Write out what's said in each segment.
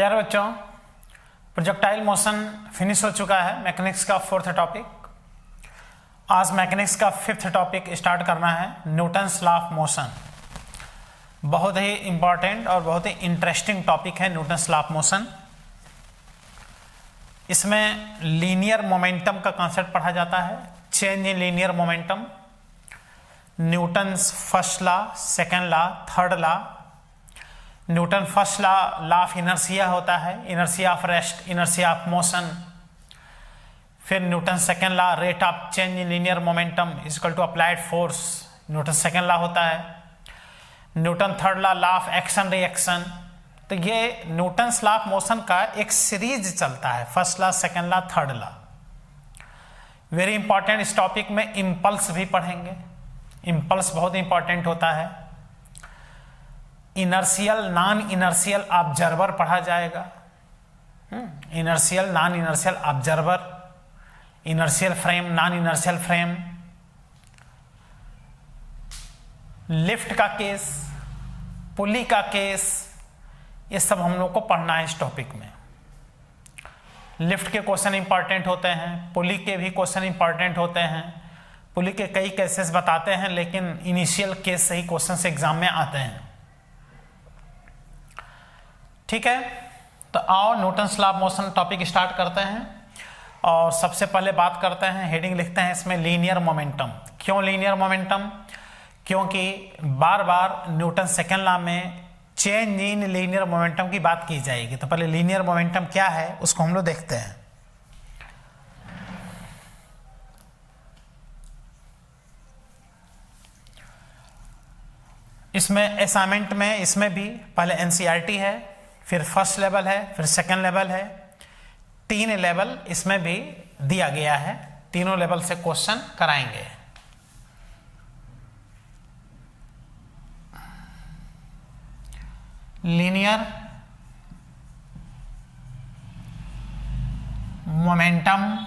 प्यारे बच्चों, projectile motion finish हो चुका है। मैकेनिक्स का फोर्थ टॉपिक। आज मैकेनिक्स का फिफ्थ टॉपिक स्टार्ट करना है, न्यूटन्स लॉ ऑफ मोशन। बहुत ही इंपॉर्टेंट और बहुत ही इंटरेस्टिंग टॉपिक है न्यूटन्स लॉ ऑफ मोशन। इसमें लीनियर मोमेंटम का कॉन्सेप्ट पढ़ा जाता है, change in linear momentum, Newton's first law, second law, third law. Newton first law law of inertia होता है, inertia of rest, inertia of motion. फिर Newton second law, rate of change in linear momentum is equal to applied force, Newton second law होता है। Newton third law, law of action reaction. तो ये Newton's law of motion का एक series चलता है, first law, second law, third law. Very important. इस topic में इम्पल्स भी पढ़ेंगे। इम्पल्स बहुत इंपॉर्टेंट होता है। इनर्शियल नॉन इनर्शियल ऑब्जर्वर पढ़ा जाएगा। Inertial non inertial observer, inertial frame, non inertial frame, lift का केस, पुली का केस, ये सब हम लोग को पढ़ना है इस टॉपिक में। लिफ्ट के क्वेश्चन इंपॉर्टेंट होते हैं, पुली के भी क्वेश्चन इंपॉर्टेंट होते हैं। पुली के कई केसेस बताते हैं, लेकिन इनिशियल केस से ही क्वेश्चन एग्जाम में आते हैं। ठीक है, तो आओ Newton's law of motion topic start करते हैं। और सबसे पहले बात करते हैं, हेडिंग लिखते हैं इसमें लीनियर मोमेंटम। क्यों लीनियर मोमेंटम? क्योंकि बार बार न्यूटन सेकेंड लॉ में चेंज इन लीनियर मोमेंटम की बात की जाएगी। तो पहले लीनियर मोमेंटम क्या है उसको हम लोग देखते हैं। इसमें असाइनमेंट में इसमें भी पहले एनसीईआरटी है, फिर फर्स्ट लेवल है, फिर सेकेंड लेवल है। 3 लेवल इसमें भी दिया गया है, तीनों लेवल से क्वेश्चन कराएंगे। Linear momentum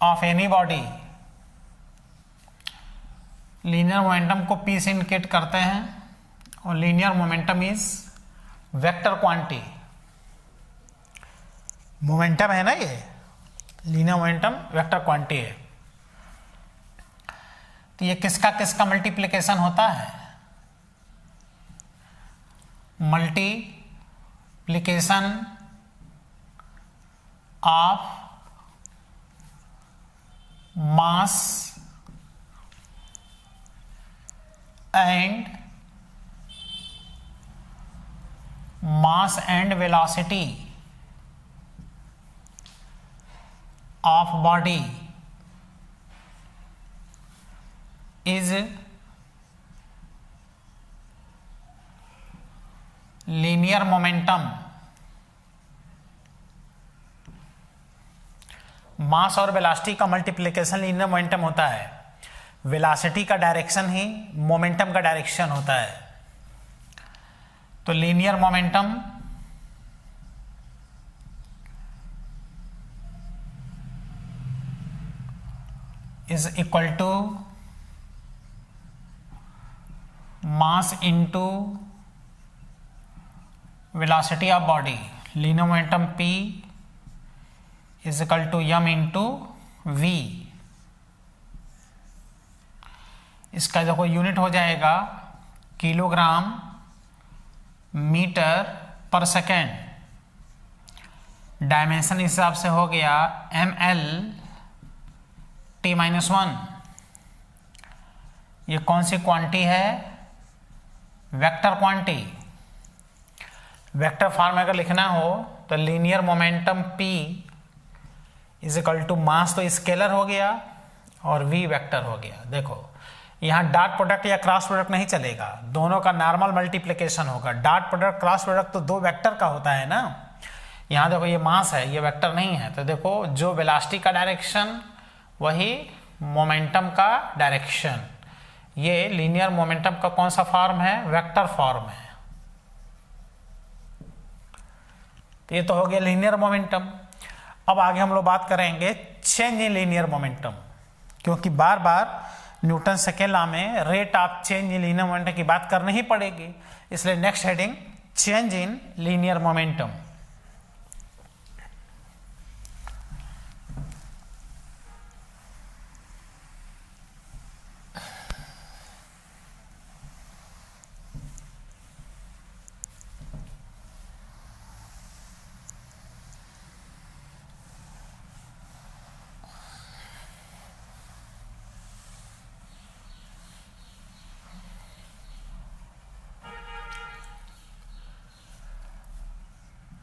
of any body. Linear momentum को P से इंडिकेट करते हैं और linear momentum is vector quantity. Momentum है ना, ये लीनियर मोमेंटम वेक्टर क्वांटिटी है। तो ये किसका किसका मल्टीप्लिकेशन होता है? Multiplication of mass and velocity of body is linear momentum। मास और वेलोसिटी का मल्टीप्लिकेशन लीनियर मोमेंटम होता है। वेलोसिटी का डायरेक्शन ही मोमेंटम का डायरेक्शन होता है। तो linear momentum is equal to mass into velocity of body. Linear momentum P is equal to m into V। इसका देखो यूनिट हो जाएगा kilogram metre per second. Dimension हिसाब से हो गया mL/T-1। ये कौन सी क्वांटिटी है? Vector quantity. वेक्टर फॉर्म अगर लिखना हो तो linear momentum P is equal to mass तो स्केलर हो गया और V वेक्टर हो गया। देखो यहाँ डॉट प्रोडक्ट या क्रॉस प्रोडक्ट नहीं चलेगा, दोनों का नॉर्मल मल्टीप्लिकेशन होगा। डॉट प्रोडक्ट क्रॉस प्रोडक्ट तो 2 वेक्टर का होता है ना। यहाँ देखो ये मास है, ये वेक्टर नहीं है। तो देखो जो वेलोसिटी का डायरेक्शन वही मोमेंटम का डायरेक्शन। ये लीनियर मोमेंटम का कौन सा फॉर्म है? वेक्टर फॉर्म है। तो ये तो हो गया लीनियर मोमेंटम। अब आगे हम लोग बात करेंगे चेंज इन लीनियर मोमेंटम, क्योंकि बार बार न्यूटन सेकेंड लॉ में rate of change in linear momentum की बात करनी ही पड़ेगी, इसलिए next heading change in linear momentum.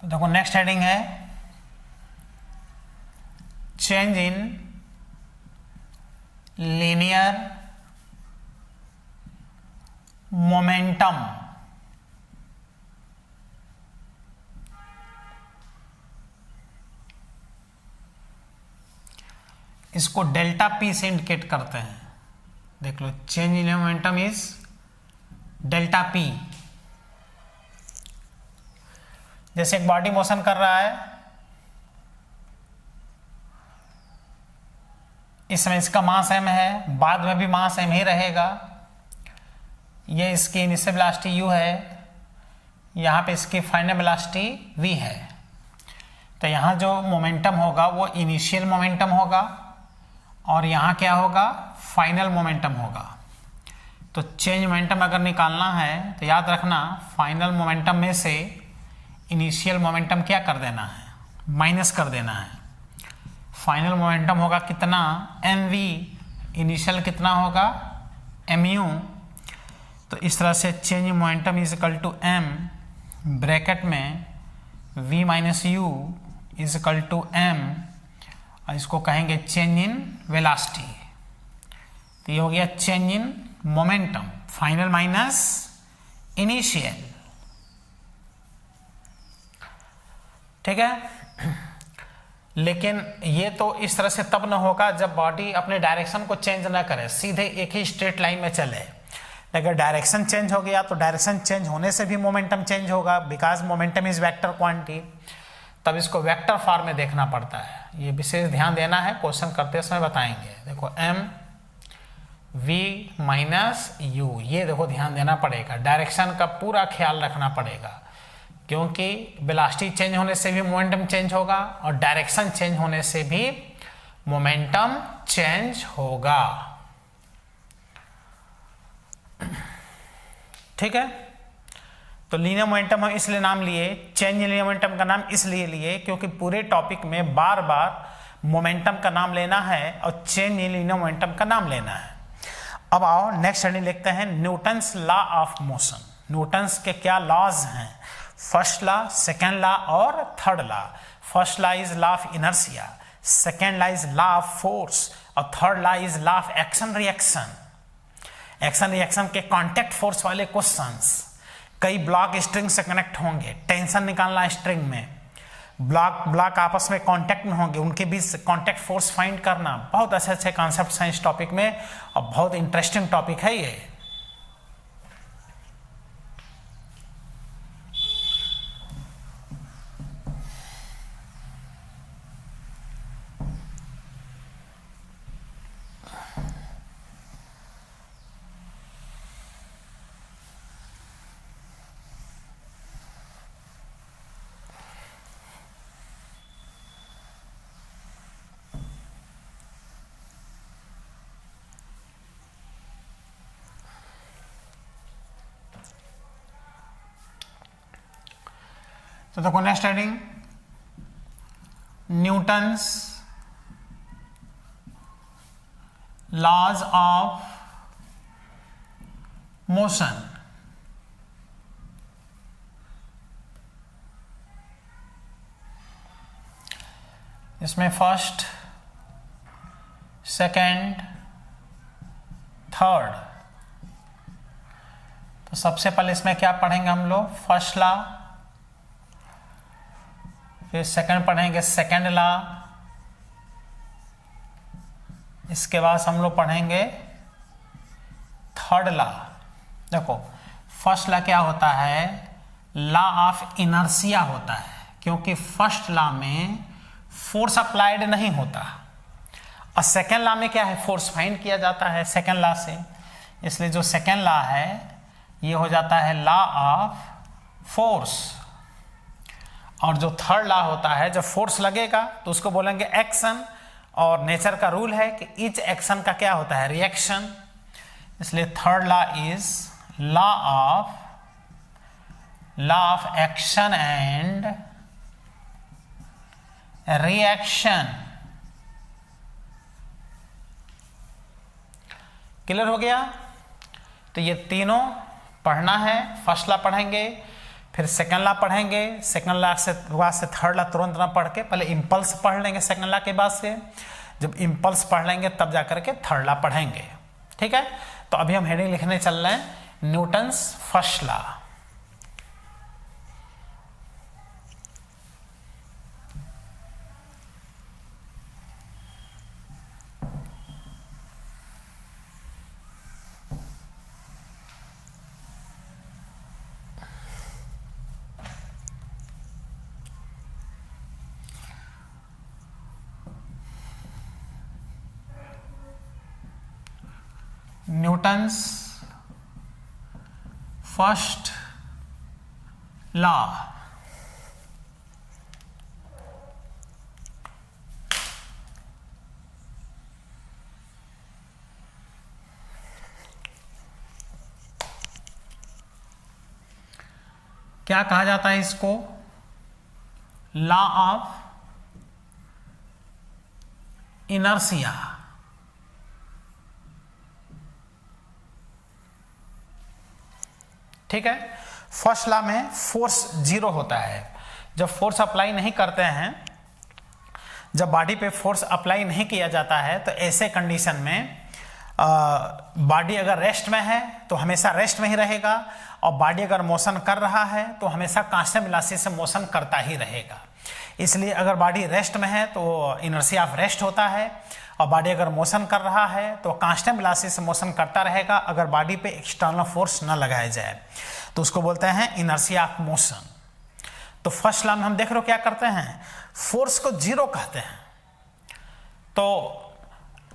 तो देखो नेक्स्ट हेडिंग है चेंज इन लीनियर मोमेंटम। इसको डेल्टा पी से इंडिकेट करते हैं। देख लो, change in momentum is delta P. जैसे एक बॉडी मोशन कर रहा है, इसमें इसका मास m है, बाद में भी मास m ही रहेगा। ये इसकी इनिशियल वेलोसिटी u है, यहाँ पे इसकी फाइनल वेलोसिटी v है। तो यहाँ जो मोमेंटम होगा वो इनिशियल मोमेंटम होगा और यहाँ क्या होगा, फाइनल मोमेंटम होगा। तो चेंज मोमेंटम अगर निकालना है तो याद रखना, फाइनल मोमेंटम में से इनिशियल मोमेंटम क्या कर देना है, माइनस कर देना है। फाइनल मोमेंटम होगा कितना, mv, इनिशियल कितना होगा, mu। तो इस तरह से change momentum is equal to m bracket में v minus u is equal to m, और इसको कहेंगे चेंज इन वेलोसिटी। तो ये हो गया change in momentum, final minus initial. ठीक है, लेकिन ये तो इस तरह से तब न होगा जब बॉडी अपने डायरेक्शन को चेंज ना करे, सीधे एक ही स्ट्रेट लाइन में चले। अगर डायरेक्शन चेंज हो गया तो डायरेक्शन चेंज होने से भी मोमेंटम चेंज होगा, because momentum is vector quantity. तब इसको वेक्टर फॉर्म में देखना पड़ता है। ये विशेष ध्यान देना है, क्वेश्चन करते समय बताएंगे। देखो m v माइनस u, ये देखो ध्यान देना पड़ेगा, डायरेक्शन का पूरा ख्याल रखना पड़ेगा, क्योंकि वेलोसिटी चेंज होने से भी मोमेंटम चेंज होगा और डायरेक्शन चेंज होने से भी मोमेंटम चेंज होगा। ठीक है, तो लीनियर मोमेंटम हम इसलिए नाम लिए, चेंज इन लीनियर मोमेंटम का नाम इसलिए लिए क्योंकि पूरे टॉपिक में बार बार मोमेंटम का नाम लेना है और चेंज इन लीनियर मोमेंटम का नाम लेना है। अब आओ नेक्स्ट हेडिंग लिखते हैं Newton's law of motion. Newton's के क्या लॉज हैं, फर्स्ट लॉ, सेकेंड लॉ और third law. First law is law of inertia, second law is law of force और third law is law of action reaction. Action reaction के contact force वाले questions, कई block string से connect होंगे, tension निकालना string में, block आपस में कांटेक्ट में होंगे, उनके बीच कांटेक्ट फोर्स फाइंड करना, बहुत अच्छे अच्छे कॉन्सेप्ट हैं इस टॉपिक में और बहुत इंटरेस्टिंग टॉपिक है ये। तो देखो next heading Newton's laws of motion. इसमें फर्स्ट, सेकेंड, थर्ड। तो सबसे पहले इसमें क्या पढ़ेंगे हम लोग, फर्स्ट लॉ, फिर सेकंड पढ़ेंगे सेकंड लॉ, इसके बाद हम लोग पढ़ेंगे थर्ड लॉ। देखो फर्स्ट लॉ क्या होता है, लॉ ऑफ इनर्शिया होता है, क्योंकि फर्स्ट लॉ में फोर्स अप्लाइड नहीं होता और सेकेंड लॉ में क्या है, फोर्स फाइंड किया जाता है सेकेंड लॉ से, इसलिए जो सेकेंड लॉ है ये हो जाता है लॉ ऑफ फोर्स। और जो थर्ड लॉ होता है, जब फोर्स लगेगा तो उसको बोलेंगे एक्शन, और नेचर का रूल है कि ईच एक्शन का क्या होता है, रिएक्शन, इसलिए third law is law of action and reaction. Clear हो गया? तो ये तीनों पढ़ना है। फर्स्ट लॉ पढ़ेंगे, फिर सेकंड लॉ पढ़ेंगे, सेकंड लॉ से बाद से थर्ड लॉ तुरंत ना पढ़ के पहले इम्पल्स पढ़ लेंगे सेकंड लॉ के बाद से, जब इम्पल्स पढ़ लेंगे तब जाकर के थर्ड लॉ पढ़ेंगे। ठीक है, तो अभी हम हेडिंग लिखने चल रहे हैं Newton's first law. Newton's first law. क्या कहा जाता है इसको, लॉ ऑफ इनर्शिया। ठीक है, फर्स्ट लॉ में फोर्स जीरो होता है। जब फोर्स अप्लाई नहीं करते हैं, जब बॉडी पे फोर्स अप्लाई नहीं किया जाता है, तो ऐसे कंडीशन में बॉडी अगर रेस्ट में है तो हमेशा रेस्ट में ही रहेगा, और बॉडी अगर मोशन कर रहा है तो हमेशा कांस्टेंट वेलोसिटी से मोशन करता ही रहेगा। इसलिए अगर बॉडी रेस्ट में है तो इनर्शिया ऑफ रेस्ट होता है, और बॉडी अगर मोशन कर रहा है तो कांस्टेंट वेलोसिटी से मोशन करता रहेगा अगर बॉडी पे एक्सटर्नल फोर्स न लगाया जाए, तो उसको बोलते हैं इनर्शिया ऑफ मोशन। तो फर्स्ट लॉ में हम देख रहे हो क्या करते हैं, फोर्स को जीरो कहते हैं। तो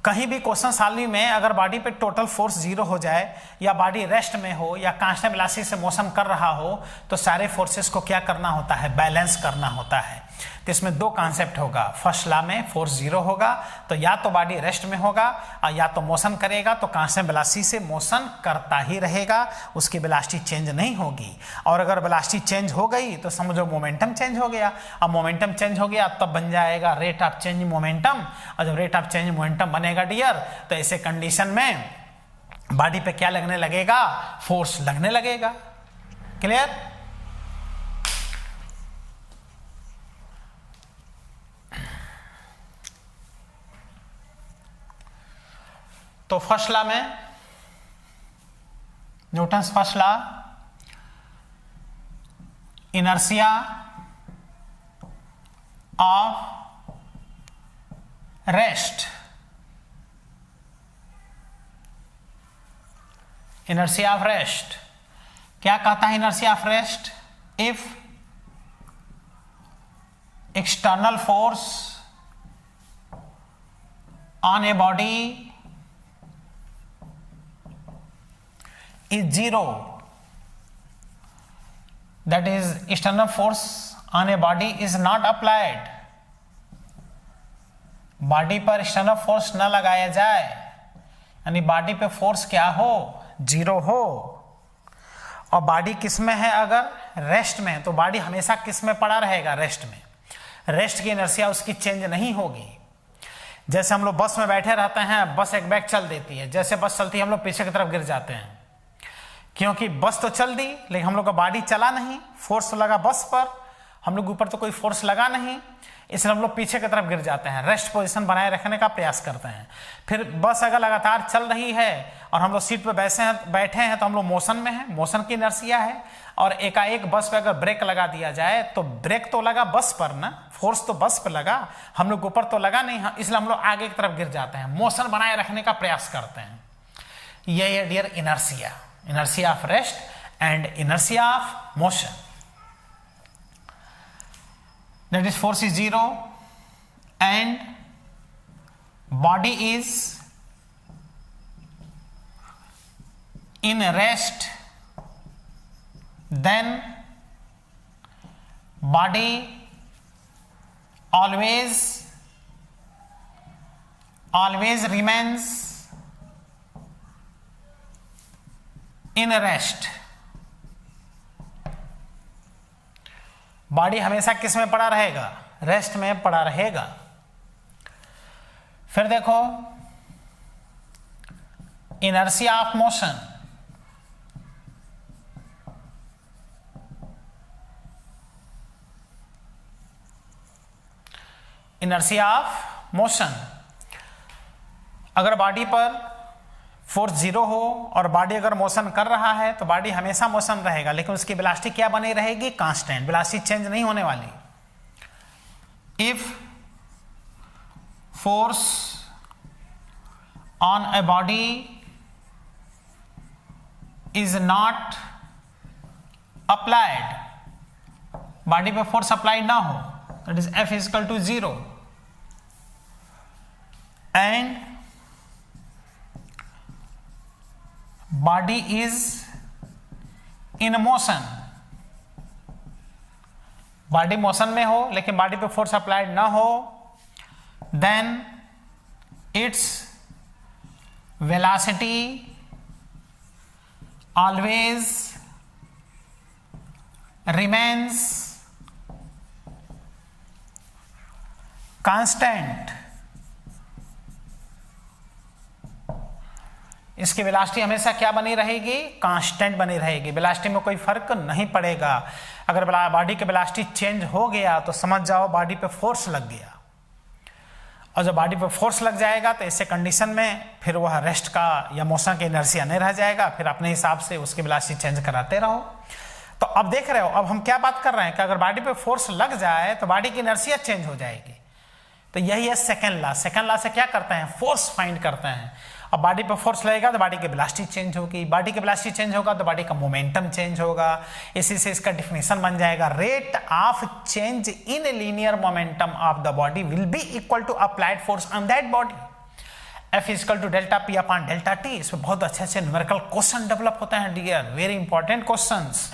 कहीं भी क्वेश्चन सॉल्विंग में अगर बॉडी पे टोटल फोर्स जीरो हो जाए, या बॉडी रेस्ट में हो, या कांस्टेंट वेलोसिटी से मोशन कर रहा हो, तो सारे फोर्सेस को क्या करना होता है, बैलेंस करना होता है। तो इसमें दो कॉन्सेप्ट होगा, फर्स्ट लॉ में फोर्स जीरो होगा तो या तो बॉडी रेस्ट में होगा, और या तो मोशन करेगा तो कांस्टेंट वेलोसिटी से मोशन करता ही रहेगा, उसकी वेलोसिटी चेंज नहीं होगी। और अगर वेलोसिटी चेंज हो गई तो समझो मोमेंटम चेंज हो गया, अब मोमेंटम चेंज हो गया तब बन जाएगा रेट ऑफ चेंज मोमेंटम, और जब रेट ऑफ चेंज मोमेंटम बनेगा डियर, तो ऐसे कंडीशन में बॉडी पे क्या लगने लगेगा, फोर्स लगने लगेगा। क्लियर? तो फर्स्ट लॉ में, Newton's first law, inertia of rest, inertia of rest क्या कहता है, inertia of rest, if external force on a body is zero, that is external force on a body is not applied, body पर external force न लगाया जाए, यानी body पे force क्या हो, जीरो हो। और बॉडी किस में है, अगर रेस्ट में, तो बॉडी हमेशा किस में पड़ा रहेगा, रेस्ट में। रेस्ट की इनर्शिया उसकी चेंज नहीं होगी। जैसे हम लोग बस में बैठे रहते हैं, बस एक बैग चल देती है, जैसे बस चलती है हम लोग पीछे की तरफ गिर जाते हैं, क्योंकि बस तो चल दी लेकिन हम लोग का बॉडी चला नहीं, फोर्स तो लगा बस पर, हम लोग ऊपर तो कोई फोर्स लगा नहीं, इसलिए हम लोग पीछे की तरफ गिर जाते हैं, रेस्ट पोजीशन बनाए रखने का प्रयास करते हैं। फिर बस अगर लगातार चल रही है और हम लोग सीट पर बैठे हैं तो हम लोग मोशन में हैं, मोशन की इनर्शिया है, और एकाएक बस पे अगर ब्रेक लगा दिया जाए तो ब्रेक तो लगा बस पर ना, फोर्स तो बस पर लगा, हम लोग ऊपर तो लगा नहीं, इसलिए हम लोग आगे की तरफ गिर जाते हैं, मोशन बनाए रखने का प्रयास करते हैं। ये है dear inertia, inertia of rest and inertia of motion, that is force is zero and body is in rest, then body always remains in rest. Body हमेशा किस में पड़ा रहेगा? रेस्ट में पड़ा रहेगा. फिर देखो inertia of motion. Inertia of motion, अगर बॉडी पर फोर्स 0 हो और बॉडी अगर मोशन कर रहा है तो बॉडी हमेशा मोशन रहेगा, लेकिन उसकी वेलोसिटी क्या बनी रहेगी? कांस्टेंट. वेलोसिटी चेंज नहीं होने वाली. If force on a body is not applied, body पे फोर्स अप्लाइड ना हो, that is F is equal to 0 and body is in motion. Body motion में हो लेकिन बॉडी पे फोर्स अप्लाइड ना हो, then its velocity always remains constant. इसकी वेलोसिटी हमेशा क्या बनी रहेगी? कांस्टेंट बनी रहेगी. वेलोसिटी में कोई फर्क नहीं पड़ेगा. अगर बॉडी की वेलोसिटी चेंज हो गया तो समझ जाओ बॉडी पे फोर्स लग गया, और जब बॉडी पे फोर्स लग जाएगा तो ऐसे कंडीशन में फिर वह रेस्ट का या मोशन की इनर्शिया नहीं रह जाएगा, फिर अपने हिसाब से उसकी वेलोसिटी चेंज कराते रहो. तो अब देख रहे हो, अब हम क्या बात कर रहे हैं कि अगर बॉडी पे फोर्स लग जाए तो बॉडी की इनर्शिया चेंज हो जाएगी. तो यही है सेकेंड लॉ. सेकेंड लॉ से क्या करते हैं? फोर्स फाइंड करते हैं. अब बॉडी पे फोर्स लगेगा तो बॉडी की वेलोसिटी चेंज होगी, बॉडी की वेलोसिटी चेंज होगा तो बॉडी का मोमेंटम चेंज होगा. इसी से इसका डेफिनेशन बन जाएगा, rate of change in linear momentum of the body will be equal to applied force on that body. F is equal to delta P upon delta T. इसमें बहुत अच्छे अच्छे न्यूमेरिकल क्वेश्चन डेवलप होते हैं dear, very important questions.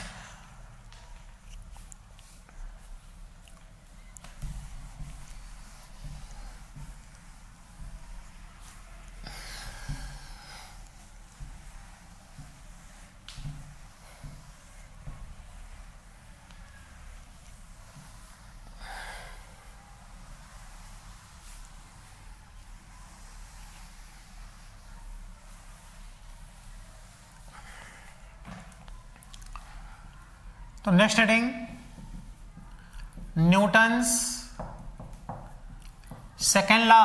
तो next heading, Newton's second law.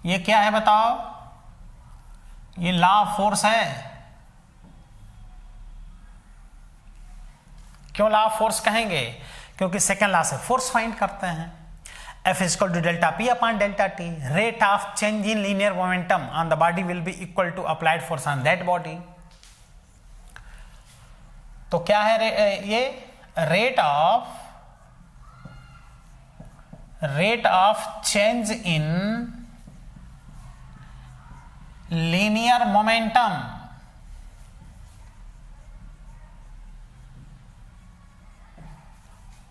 ये क्या है बताओ? ये लॉ ऑफ फोर्स है. क्यों लॉ ऑफ फोर्स कहेंगे? क्योंकि सेकेंड लॉ से फोर्स फाइंड करते हैं. F is equal to delta P upon delta T. Rate of change in linear momentum on the body will be equal to applied force on that body. तो क्या है ये? rate of change in linear momentum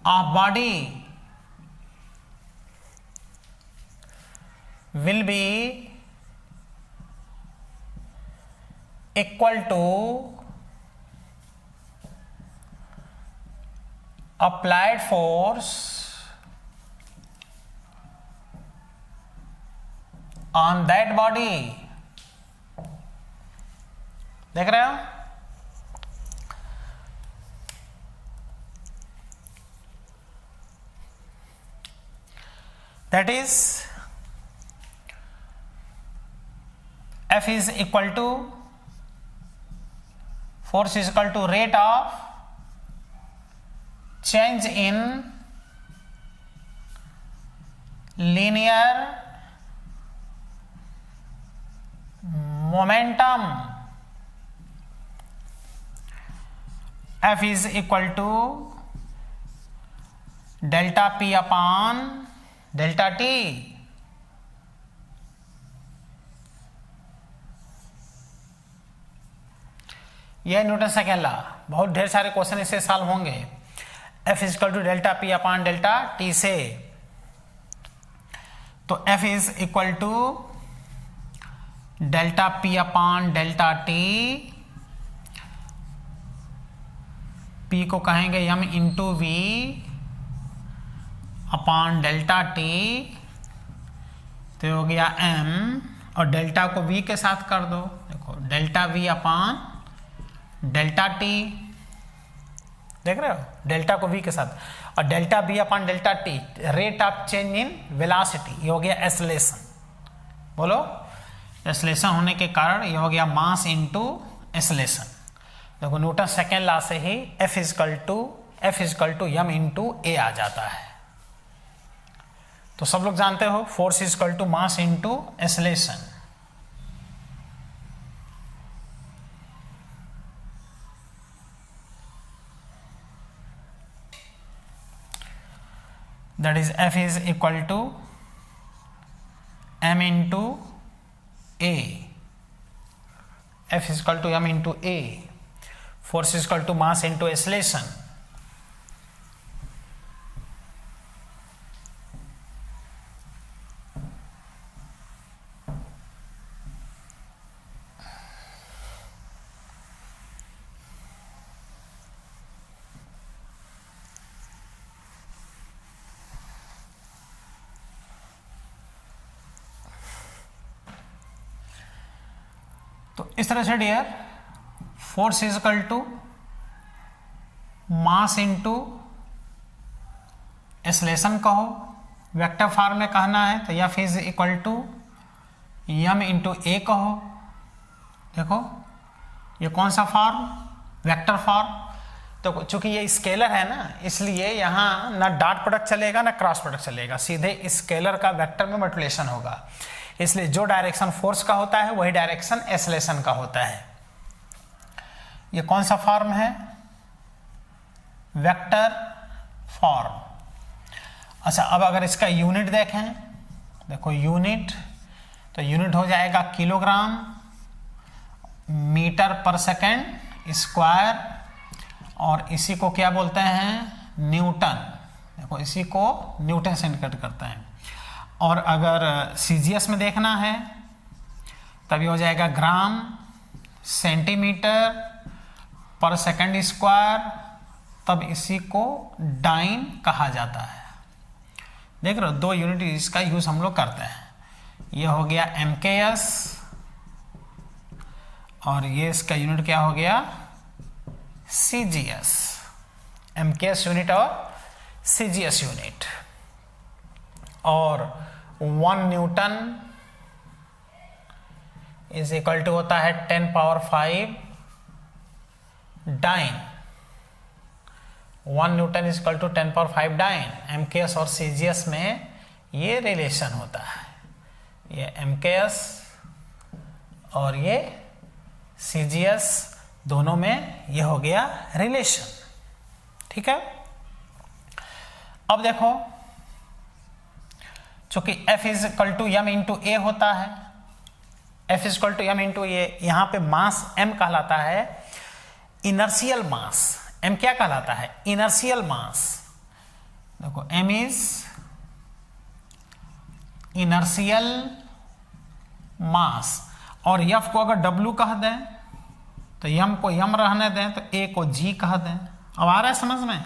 of body will be equal to applied force on that body. देख रहे हो? That is F is equal to force is equal to rate of change in linear momentum F is equal to delta P upon delta T। यह Newton second law, बहुत ढेर सारे question इससे solve होंगे। F is equal to delta P upon delta T से, तो F is equal to delta P upon delta T, P को कहेंगे m into V upon delta T, तो हो गया m, और डेल्टा को v के साथ कर दो, देखो delta v upon delta T, देख रहे हो, डेल्टा को v के साथ, और delta b upon delta T rate of change in velocity, ये हो गया एक्सेलरेशन। बोलो, एक्सेलरेशन होने के कारण ये हो गया मास इनटू एक्सेलरेशन। देखो न्यूटन सेकेंड लॉ से ही F is equal to m into A आ जाता है। तो सब लोग जानते हो force is equal to mass into acceleration. That is F is equal to m into a, F is equal to m into a, force is equal to mass into acceleration। तो इस तरह से dear force is equal to mass into acceleration कहो, vector form में कहना है तो F is equal to m into A कहो। देखो ये कौन सा फॉर्म, वेक्टर फॉर्म। तो चूंकि ये स्केलर है ना, इसलिए यहाँ ना डॉट प्रोडक्ट चलेगा ना क्रॉस प्रोडक्ट चलेगा, सीधे स्केलर का वेक्टर में मल्टीप्लिकेशन होगा। इसलिए जो डायरेक्शन फोर्स का होता है वही डायरेक्शन एक्सेलरेशन का होता है। ये कौन सा फॉर्म है, वेक्टर फॉर्म। अच्छा, अब अगर इसका यूनिट देखें, देखो यूनिट, तो यूनिट हो जाएगा kilogram metre per second square, और इसी को क्या बोलते हैं, न्यूटन। देखो इसी को न्यूटन से इंडिकेट करते हैं। और अगर सीजीएस में देखना है तभी हो जाएगा ग्राम सेंटीमीटर पर सेकंड स्क्वायर, तब इसी को डाइन कहा जाता है। देख रहे हो, दो यूनिट इसका यूज हम लोग करते हैं। ये हो गया MKS, और ये इसका यूनिट क्या हो गया, CGS। MKS यूनिट और CGS यूनिट। और 1 न्यूटन इज इक्वल टू होता है 10 power 5 dyne. 1 Newton is equal to 10 power 5 dyne. MKS और CGS में ये रिलेशन होता है, ये MKS और ये CGS दोनों में ये हो गया रिलेशन। ठीक है, अब देखो चूंकि F is equal to m into A होता है, F is equal to m into A, यहाँ पे मास m कहलाता है इनर्शियल मास। m क्या कहलाता है, इनर्शियल मास। देखो m इज इनर्शियल मास, और F को अगर W कह दें तो m को m रहने दें, तो a को g कह दें। अब आ रहा है समझ में,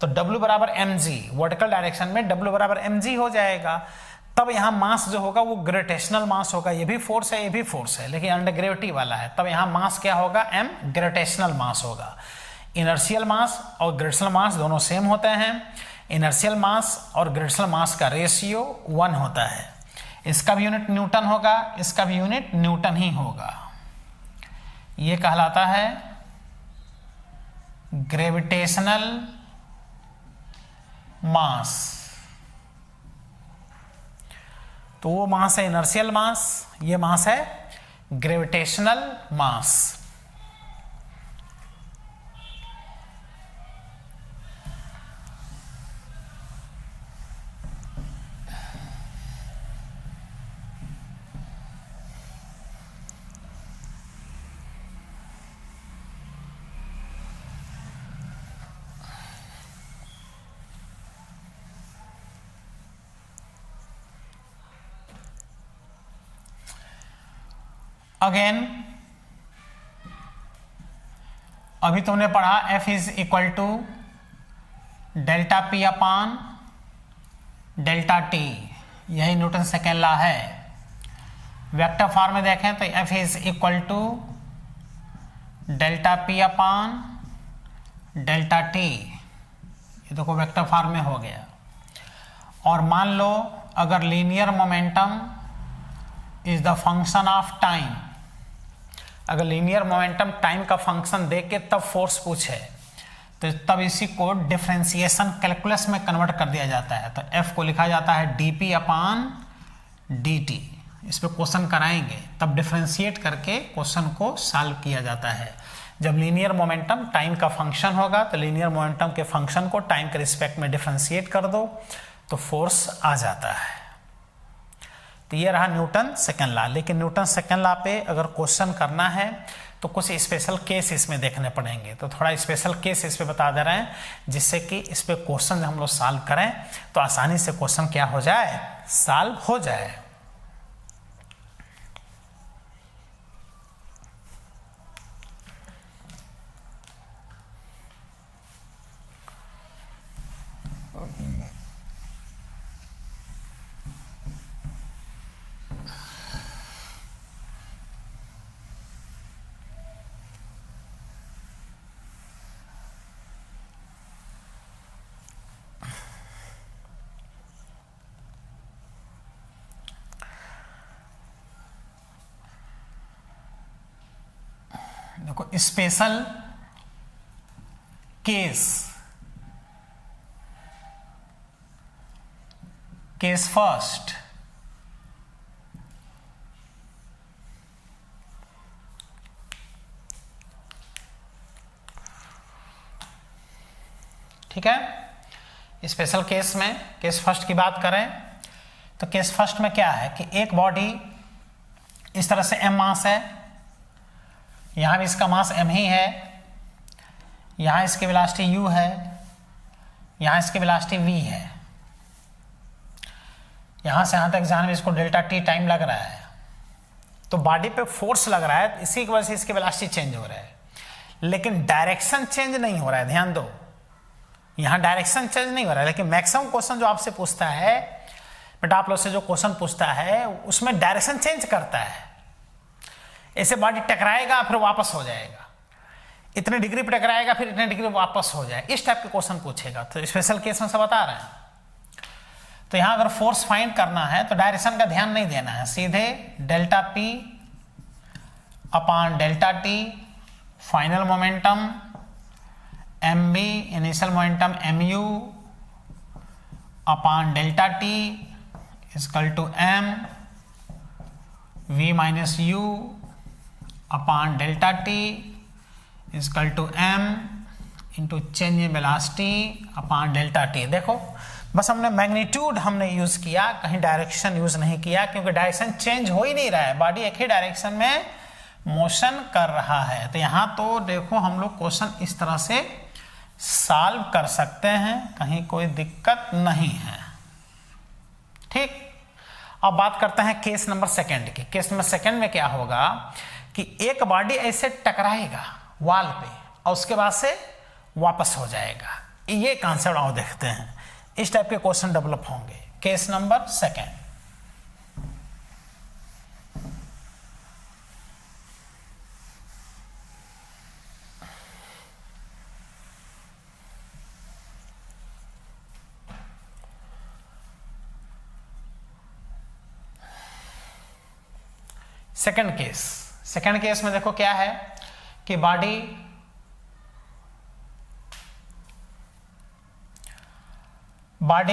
तो W बराबर mg, वर्टिकल डायरेक्शन में W बराबर mg हो जाएगा। तब यहाँ मास जो होगा वो ग्रेविटेशनल मास होगा। ये भी फोर्स है, ये भी फोर्स है, लेकिन अंडर ग्रेविटी वाला है। तब यहाँ मास क्या होगा, m ग्रेविटेशनल मास होगा। इनर्शियल मास और ग्रेविटेशनल मास दोनों सेम होते हैं। इनर्शियल मास और ग्रेविटेशनल मास का रेशियो 1 होता है। इसका भी यूनिट न्यूटन होगा, इसका भी यूनिट न्यूटन ही होगा। ये कहलाता है ग्रेविटेशनल मास। तो वो मास है इनर्शियल मास, ये मास है ग्रेविटेशनल मास। अगेन अभी तुमने पढ़ा F is equal to delta P upon delta T, यही न्यूटन सेकेंड लॉ है। वेक्टर फॉर्म में देखें तो F is equal to delta P upon delta T, ये देखो वेक्टर फॉर्म में हो गया। और मान लो अगर linear momentum is the function of time, अगर लीनियर मोमेंटम टाइम का फंक्शन देख के तब फोर्स पूछे तो तब इसी को डिफरेंशिएशन कैलकुलस में कन्वर्ट कर दिया जाता है। तो F को लिखा जाता है dP अपान dt। इस पर क्वेश्चन कराएंगे तब डिफरेंशिएट करके क्वेश्चन को सॉल्व किया जाता है। जब लीनियर मोमेंटम टाइम का फंक्शन होगा तो लीनियर मोमेंटम के फंक्शन को टाइम के रिस्पेक्ट में डिफरेंशिएट कर दो तो फोर्स आ जाता है। तो ये रहा न्यूटन सेकंड लॉ। लेकिन न्यूटन सेकंड लॉ पे अगर क्वेश्चन करना है तो कुछ स्पेशल केस इसमें देखने पड़ेंगे। तो थोड़ा स्पेशल केस इस पे बता दे रहे हैं जिससे कि इस पे क्वेश्चन हम लोग सॉल्व करें तो आसानी से क्वेश्चन क्या हो जाए, सॉल्व हो जाए। देखो स्पेशल केस, केस फर्स्ट, ठीक है। स्पेशल केस में केस फर्स्ट की बात करें तो केस फर्स्ट में क्या है कि एक बॉडी इस तरह से m मास है, यहां भी इसका मास m ही है, यहां इसकी वेलोसिटी u है, यहां इसकी वेलोसिटी v है, यहां से यहां तक जाने में इसको डेल्टा t टाइम लग रहा है। तो बॉडी पे फोर्स लग रहा है, इसी की वजह से इसकी वेलोसिटी चेंज हो रहा है, लेकिन डायरेक्शन चेंज नहीं हो रहा है। ध्यान दो, यहां डायरेक्शन चेंज नहीं हो रहा है, लेकिन मैक्सिमम क्वेश्चन जो आपसे पूछता है, बेटा आप लोग से जो क्वेश्चन पूछता है उसमें डायरेक्शन चेंज करता है। ऐसे बॉडी टकराएगा फिर वापस हो जाएगा, इतने डिग्री पे टकराएगा फिर इतने डिग्री वापस हो जाए, इस टाइप के क्वेश्चन पूछेगा। तो स्पेशल केस में सब बता रहे हैं। तो यहां अगर फोर्स फाइंड करना है तो डायरेक्शन का ध्यान नहीं देना है, सीधे delta P upon delta T final momentum mb initial momentum mu upon delta T equal to m v minus u upon delta T equal to m into change in velocity upon delta T। देखो बस हमने magnitude हमने use किया, कहीं direction use नहीं किया, क्योंकि direction change हो ही नहीं रहा है, बॉडी एक ही डायरेक्शन में मोशन कर रहा है। तो यहाँ तो देखो हम लोग क्वेश्चन इस तरह से सॉल्व कर सकते हैं, कहीं कोई दिक्कत नहीं है। ठीक, अब बात करते हैं केस नंबर सेकंड की। केस नंबर सेकंड में क्या होगा कि एक बॉडी ऐसे टकराएगा वॉल पे और उसके बाद से वापस हो जाएगा। ये कॉन्सेप्ट आओ देखते हैं, इस टाइप के क्वेश्चन डेवलप होंगे। Case number second, second case. Second case में देखो क्या है कि बॉडी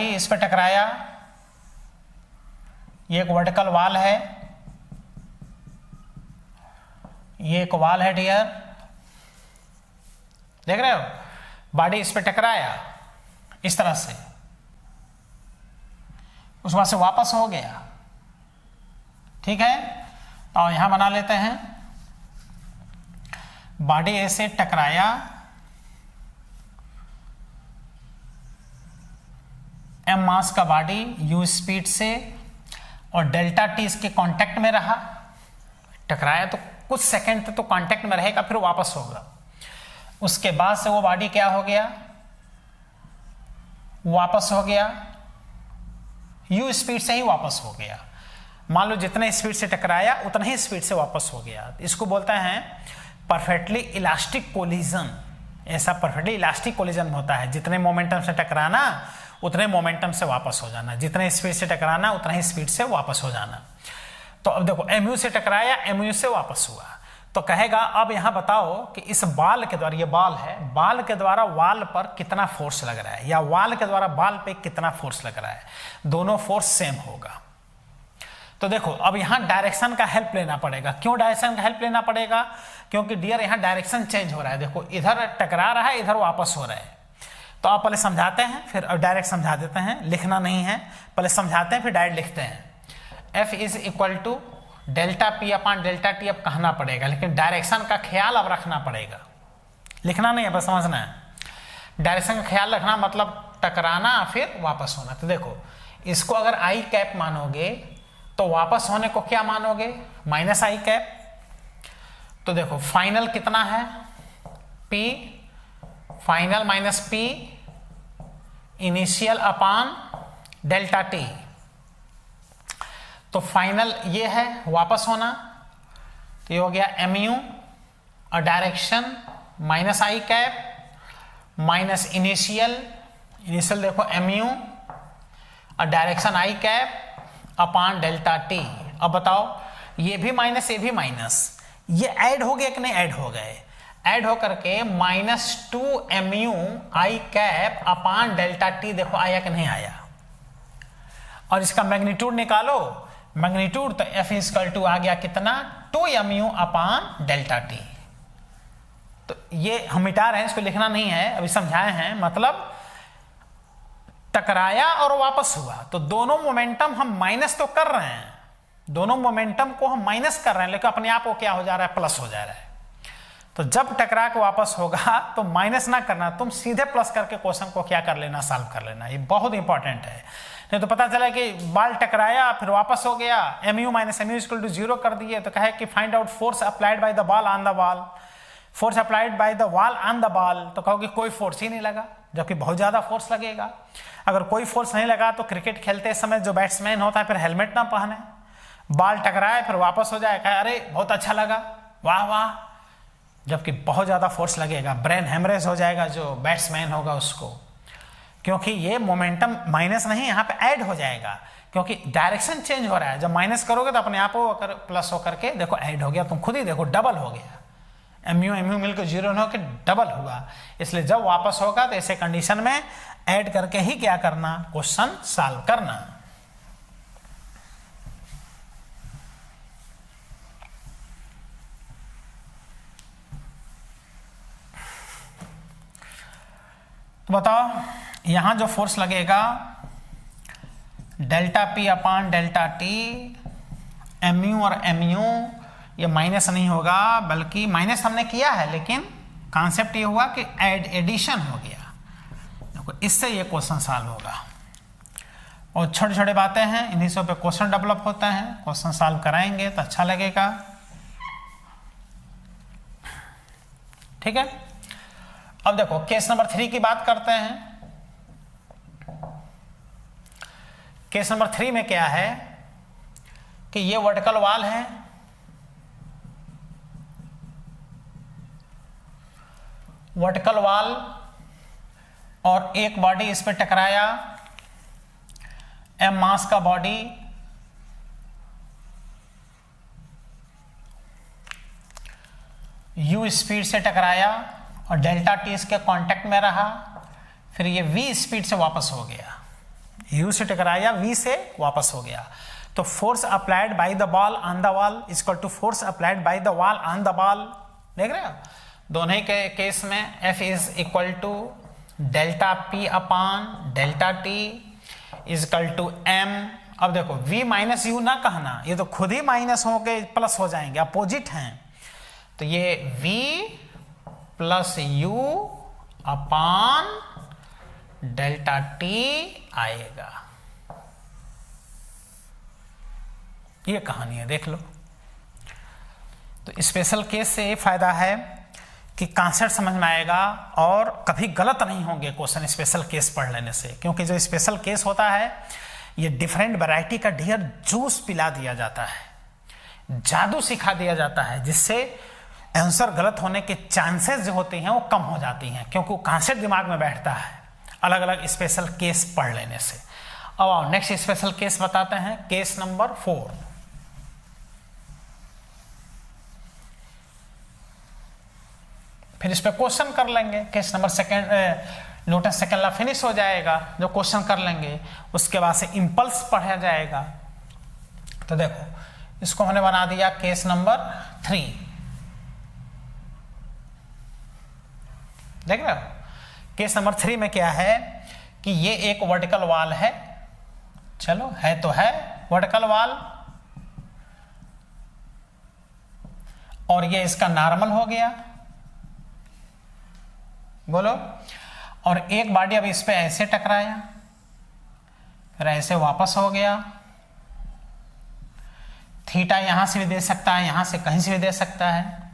इस पे टकराया, ये एक वर्टिकल वॉल है, ये एक वॉल है डियर, देख रहे हो, बॉडी इस पे टकराया इस तरह से, उस बाद से वापस हो गया। ठीक है, और यहां बना लेते हैं बॉडी ऐसे टकराया, m मास का बॉडी u स्पीड से और डेल्टा T इसके कांटेक्ट में रहा। टकराया तो कुछ सेकंड तक तो कांटेक्ट में रहेगा, फिर वापस होगा। उसके बाद से वो बॉडी क्या हो गया, वापस हो गया, u स्पीड से ही वापस हो गया। मान लो जितने स्पीड से टकराया उतना ही स्पीड से वापस हो गया। इसको बोलते हैं परफेक्टली इलास्टिक कोलिजन। ऐसा परफेक्टली इलास्टिक कोलिजन होता है, जितने मोमेंटम से टकराना उतने मोमेंटम से वापस हो जाना, जितने स्पीड से टकराना उतना ही स्पीड से वापस हो जाना। तो अब देखो mu से टकराया, mu से वापस हुआ, तो कहेगा अब यहां बताओ कि इस बाल के द्वारा, ये बाल है, बाल के द्वारा वाल पर कितना फोर्स लग रहा है, या वाल के द्वारा बाल पे कितना फोर्स लग रहा है। दोनों फोर्स सेम होगा। तो देखो अब यहां डायरेक्शन का हेल्प लेना पड़ेगा। क्यों डायरेक्शन का हेल्प लेना पड़ेगा? क्योंकि डियर यहां डायरेक्शन चेंज हो रहा है। देखो इधर टकरा रहा है, इधर वापस हो रहा है। तो आप पहले समझाते हैं, फिर डायरेक्ट समझा देते हैं, लिखना नहीं है, पहले समझाते हैं फिर डायरेक्ट लिखते हैं। F is equal to delta P upon delta T. अब कहना पड़ेगा, लेकिन डायरेक्शन का ख्याल अब रखना पड़ेगा, लिखना नहीं है, बस समझना है। डायरेक्शन का ख्याल रखना मतलब टकराना फिर वापस होना। तो देखो इसको अगर आई कैप मानोगे तो वापस होने को क्या मानोगे, माइनस आई कैप। तो देखो फाइनल कितना है, P final minus P initial upon delta T. तो फाइनल ये है वापस होना, तो ये हो गया mu और डायरेक्शन माइनस आई कैप माइनस इनिशियल देखो mu और direction I cap upon delta T. अब बताओ ये भी माइनस, ये भी माइनस, ये ऐड हो गए कि नहीं ऐड हो गए? ऐड होकर के -2mu आई कैप अपॉन डेल्टा टी। देखो आया कि नहीं आया? और इसका मैग्नीट्यूड निकालो, मैग्नीट्यूड तो F इक्वल टू आ गया कितना, 2mu अपॉन डेल्टा टी। तो ये हम मिटा रहे हैं, इसको लिखना नहीं है, अभी समझाए हैं। मतलब टकराया और वापस हुआ, तो दोनों मोमेंटम हम माइनस तो कर रहे हैं, दोनों मोमेंटम को हम माइनस कर रहे हैं, लेकिन अपने आप को क्या हो जा रहा है, प्लस हो जा रहा है। तो जब टकरा के वापस होगा तो माइनस ना करना, तुम सीधे प्लस करके क्वेश्चन को क्या कर लेना, सॉल्व कर लेना। ये बहुत इंपॉर्टेंट है, नहीं तो पता चला कि बाल टकराया फिर वापस हो गया, mu minus mu equal to 0 कर दिए, तो कहे कि find out force applied by the ball on the ball. Force applied by the ball on the ball, तो कहोगे कोई फोर्स ही नहीं लगा, जबकि बहुत ज्यादा फोर्स लगेगा। अगर कोई फोर्स नहीं लगा तो क्रिकेट खेलते समय जो बैट्समैन होता है फिर हेलमेट ना पहने, बॉल टकराए फिर वापस हो जाए, कहे अरे बहुत अच्छा लगा, वाह वाह, जबकि बहुत ज्यादा फोर्स लगेगा, ब्रेन हेमरेज हो जाएगा जो बैट्समैन होगा उसको, क्योंकि ये मोमेंटम माइनस नहीं यहाँ पे ऐड हो जाएगा, क्योंकि डायरेक्शन चेंज हो रहा है। जब माइनस करोगे तो अपने आप को अगर प्लस होकर के देखो ऐड हो गया, तुम खुद ही देखो डबल हो गया, mu मिलकर 0 न होकर डबल हुआ। इसलिए जब वापस होगा तो ऐसे कंडीशन में ऐड करके ही क्या करना, क्वेश्चन सॉल्व करना। तो बताओ यहां जो फोर्स लगेगा delta P upon delta T, mu और mu ये माइनस नहीं होगा, बल्कि माइनस हमने किया है, लेकिन कॉन्सेप्ट ये हुआ कि एडिशन हो गया। देखो इससे ये क्वेश्चन सॉल्व होगा। और छोटे छोटे बातें हैं, इन्हीं सब पे क्वेश्चन डेवलप होते हैं, क्वेश्चन सॉल्व कराएंगे तो अच्छा लगेगा। ठीक है, अब देखो केस नंबर 3 की बात करते हैं। केस नंबर 3 में क्या है कि ये वर्टिकल वॉल है, वर्टिकल वॉल और एक बॉडी इस पे टकराया, m मास का बॉडी, u स्पीड से टकराया और डेल्टा टी इसके कांटेक्ट में रहा, फिर ये v स्पीड से वापस हो गया, u से टकराया v से वापस हो गया। तो force applied by the ball on the wall equal to force applied by the wall on the ball. देख रहे हो दोनों ही के केस में F is equal to delta P upon delta T equal to M। अब देखो V minus you ना कहना, ये तो खुद ही माइनस हो के प्लस हो जाएंगे, अपोजिट हैं, तो ये V plus U upon delta T आएगा। ये कहानी है, देख लो। तो स्पेशल केस से ये फायदा है कि कॉन्सेप्ट समझ में आएगा और कभी गलत नहीं होंगे क्वेश्चन स्पेशल केस पढ़ लेने से, क्योंकि जो स्पेशल केस होता है ये डिफरेंट वैरायटी का डियर जूस पिला दिया जाता है, जादू सिखा दिया जाता है, जिससे आंसर गलत होने के चांसेस जो होते हैं वो कम हो जाती हैं, क्योंकि वो कॉन्सेप्ट दिमाग में बैठता है अलग अलग स्पेशल केस पढ़ लेने से। अब आओ नेक्स्ट स्पेशल केस बताते हैं, केस नंबर 4। फिर इस पे क्वेश्चन कर लेंगे। Case number Newton second law finish हो जाएगा, जो क्वेश्चन कर लेंगे उसके बाद से इम्पल्स पढ़ा जाएगा। तो देखो इसको हमने बना दिया केस नंबर 3, देख रहे हो। केस नंबर 3 में क्या है कि ये एक वर्टिकल वॉल है, चलो है तो है वर्टिकल वॉल, और ये इसका नॉर्मल हो गया, बोलो, और एक बॉडी अब इस पे ऐसे टकराया, फिर ऐसे वापस हो गया। थीटा यहां से भी दे सकता है, यहां से कहीं से भी दे सकता है।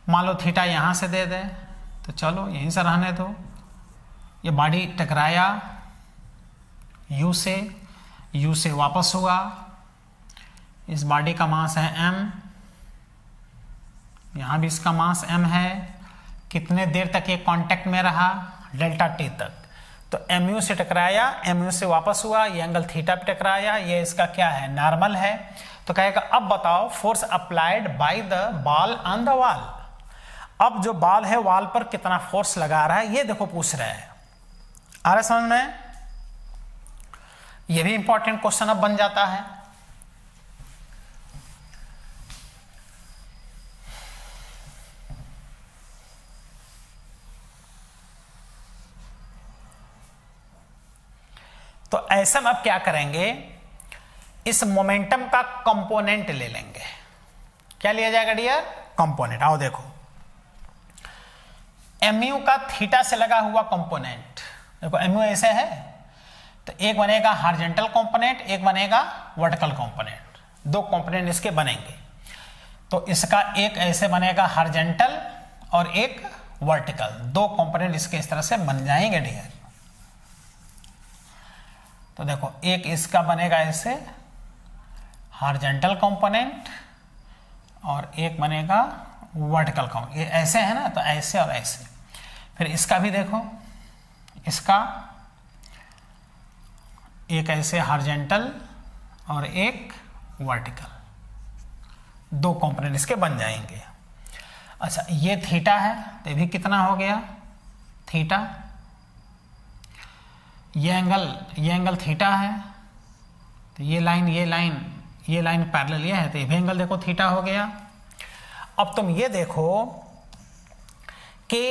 मान लो थीटा यहां से दे दे तो चलो यहीं से रहने दो। ये बॉडी टकराया यू से वापस हुआ, इस बॉडी का मास है m, यहां भी इसका मास m है। कितने देर तक ये कांटेक्ट में रहा, डेल्टा टी तक। तो mu से टकराया, mu से वापस हुआ, ये एंगल थीटा पे टकराया, ये इसका क्या है, नॉर्मल है। तो कहेगा अब बताओ force applied by the ball on the wall. अब जो बॉल है वॉल पर कितना फोर्स लगा रहा है ये देखो पूछ रहा है। आ रहा समझ में? ये भी इंपॉर्टेंट क्वेश्चन अब बन जाता है। तो ऐसा में अब क्या करेंगे, इस मोमेंटम का कंपोनेंट ले लेंगे। क्या लिया जाएगा डियर, कंपोनेंट। आओ देखो mu का थीटा से लगा हुआ कंपोनेंट, देखो mu ऐसे है तो एक बनेगा हॉरिजॉन्टल कंपोनेंट, एक बनेगा वर्टिकल कंपोनेंट, दो कंपोनेंट इसके बनेंगे। तो इसका एक ऐसे बनेगा हॉरिजॉन्टल और एक वर्टिकल, दो कंपोनेंट इसके इस तरह से बन जाएंगे डियर। तो देखो एक इसका बनेगा ऐसे हॉरिजॉन्टल कंपोनेंट और एक बनेगा वर्टिकल कंपोनेंट, ये ऐसे है ना, तो ऐसे और ऐसे। फिर इसका भी देखो, इसका एक ऐसे हॉरिजॉन्टल और एक वर्टिकल, दो कंपोनेंट इसके बन जाएंगे। अच्छा ये थीटा है तो ये भी कितना हो गया थीटा, ये एंगल थीटा है, तो ये लाइन पैरेलल ये है, तो ये भी एंगल देखो थीटा हो गया। अब तुम ये देखो कि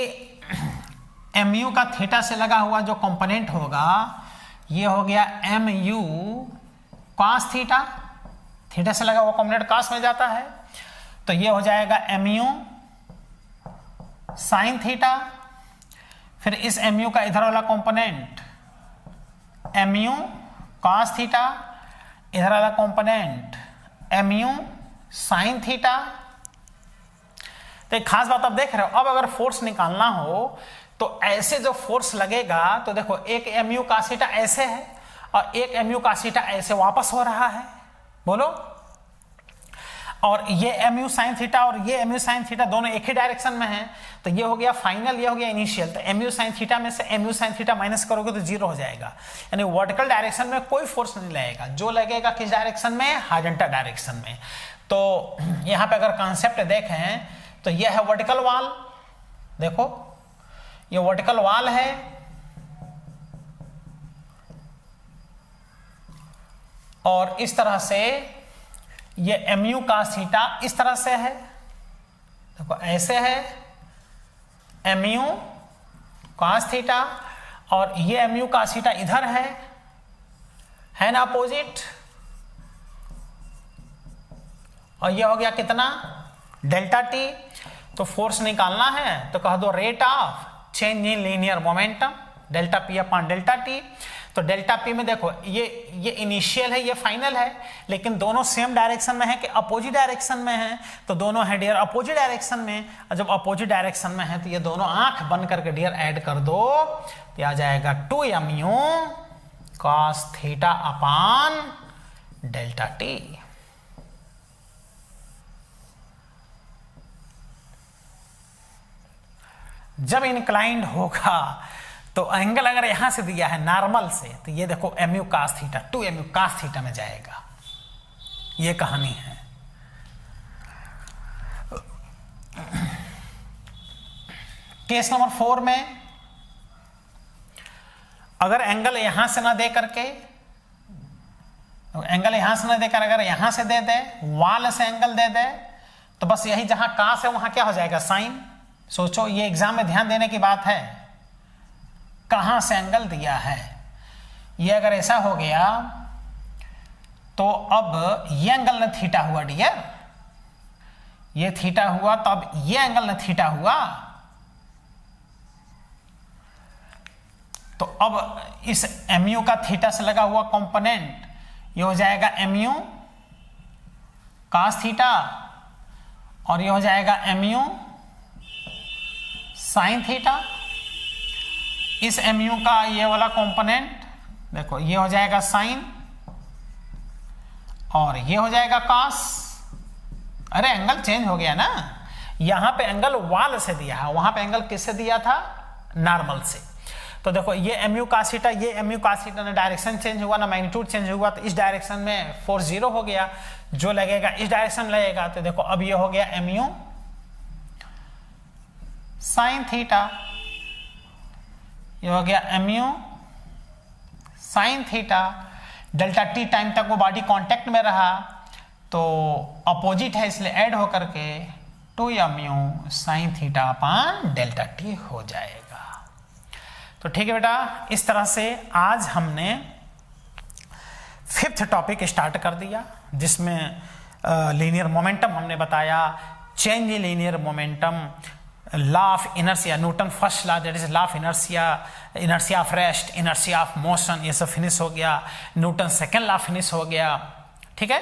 mu का थीटा से लगा हुआ जो कंपोनेंट होगा ये हो गया mu cos थीटा, थीटा से लगा हुआ कंपोनेंट cos में जाता है, तो ये हो जाएगा mu sin थीटा। फिर इस mu का इधर वाला कंपोनेंट mu cos थीटा, इधर वाला कंपोनेंट mu sin थीटा। तो एक खास बात आप देख रहे हो, अब अगर फोर्स निकालना हो तो ऐसे जो फोर्स लगेगा, तो देखो एक mu cos थीटा ऐसे है और एक mu cos थीटा ऐसे वापस हो रहा है, बोलो, और ये mu sin थीटा और ये mu sin थीटा दोनों एक ही डायरेक्शन में हैं, तो ये हो गया फाइनल, ये हो गया इनिशियल। तो mu sin थीटा में से mu sin थीटा माइनस करोगे तो जीरो हो जाएगा, यानी वर्टिकल डायरेक्शन में कोई फोर्स नहीं लगेगा, जो लगेगा किस डायरेक्शन में, हॉरिजॉन्टल डायरेक्शन में। तो यहाँ पे अगर कॉन्सेप्ट देखें तो ये है वर्टिकल वॉल, देखो ये वर्टिकल वॉल है, और इस तरह से ये mu cos थीटा इस तरह से है, देखो ऐसे है mu cos थीटा, और ये mu cos थीटा इधर है ना अपोजिट, और ये हो गया कितना डेल्टा टी। तो फोर्स निकालना है तो कह दो rate of change in linear momentum delta P upon delta T. तो डेल्टा पी में देखो ये इनिशियल है, ये फाइनल है, लेकिन दोनों सेम डायरेक्शन में है कि अपोजिट डायरेक्शन में है? तो दोनों है डियर अपोजिट डायरेक्शन में। और जब अपोजिट डायरेक्शन में है तो ये दोनों आंख बंद करके डियर ऐड कर दो, तो आ जाएगा 2mu cos theta upon delta T. जब इंक्लाइंड होगा तो एंगल अगर यहां से दिया है नॉर्मल से, तो ये देखो mu cos theta 2mu cos theta में जाएगा। ये कहानी है। केस नंबर 4 में अगर एंगल यहां से ना दे करके, एंगल यहां से ना देकर अगर यहां से दे दे, वाल से एंगल दे दे, तो बस यही जहां cos है वहां क्या हो जाएगा? साइन। सोचो, ये एग्जाम में ध्यान देने की बात है, कहां से एंगल दिया है। ये अगर ऐसा हो गया तो अब ये एंगल न थीटा हुआ डियर, ये थीटा हुआ, तो अब ये एंगल न थीटा हुआ। तो अब इस mu का थीटा से लगा हुआ कंपोनेंट ये हो जाएगा mu cos थीटा, और ये हो जाएगा mu sin थीटा। इस mu का ये वाला कंपोनेंट देखो, ये हो जाएगा sin और ये हो जाएगा cos। अरे एंगल चेंज हो गया ना, यहां पे एंगल वाल से दिया है, वहां पे एंगल किससे दिया था? नॉर्मल से। तो देखो ये mu cos थीटा, ये mu cos थीटा ना डायरेक्शन चेंज हुआ ना मैग्नीट्यूड चेंज हुआ, तो इस डायरेक्शन में फोर्स 0 हो गया, जो लगेगा इस डायरेक्शन में लगेगा। तो देखो अब ये हो गया mu sin थीटा, ये हो गया mu sin theta. Delta T time तक वो बॉडी कांटेक्ट में रहा, तो अपोजिट है इसलिए ऐड होकर के 2mu sin theta upon delta T हो जाएगा। तो ठीक है बेटा, इस तरह से आज हमने 5th टॉपिक स्टार्ट कर दिया, जिसमें लीनियर मोमेंटम हमने बताया, change in linear momentum, law of inertia, Newton first law that is law of inertia, inertia of rest, inertia of motion, ये सब फिनिश हो गया। न्यूटन सेकेंड लॉ फिनिश हो गया। ठीक है,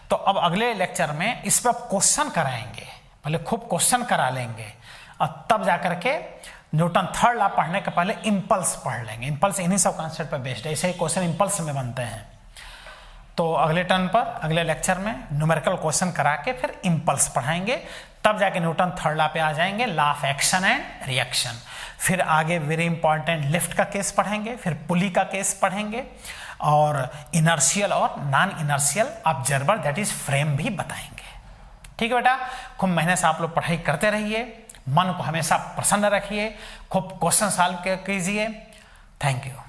तो अब अगले लेक्चर में इस पर क्वेश्चन कराएंगे, पहले खूब क्वेश्चन करा लेंगे और तब जाकर के न्यूटन थर्ड लॉ पढ़ने के पहले इंपल्स पढ़ लेंगे। इंपल्स इन्हीं सब कॉन्सेप्ट पर बेस्ड है, ऐसे ही क्वेश्चन इंपल्स में बनते हैं। तो अगले टर्न पर, अगले लेक्चर में न्यूमेरिकल क्वेश्चन करा के फिर इंपल्स पढ़ाएंगे, तब जाके न्यूटन थर्ड लॉ पे आ जाएंगे, law of action and reaction. फिर आगे वेरी इंपॉर्टेंट लिफ्ट का केस पढ़ेंगे, फिर पुली का केस पढ़ेंगे, और इनर्शियल और non inertial observer that is frame भी बताएंगे। ठीक है बेटा, खूब मेहनत से आप लोग पढ़ाई करते रहिए, मन को हमेशा प्रसन्न रखिए, खूब क्वेश्चन सॉल्व कीजिए। Thank you.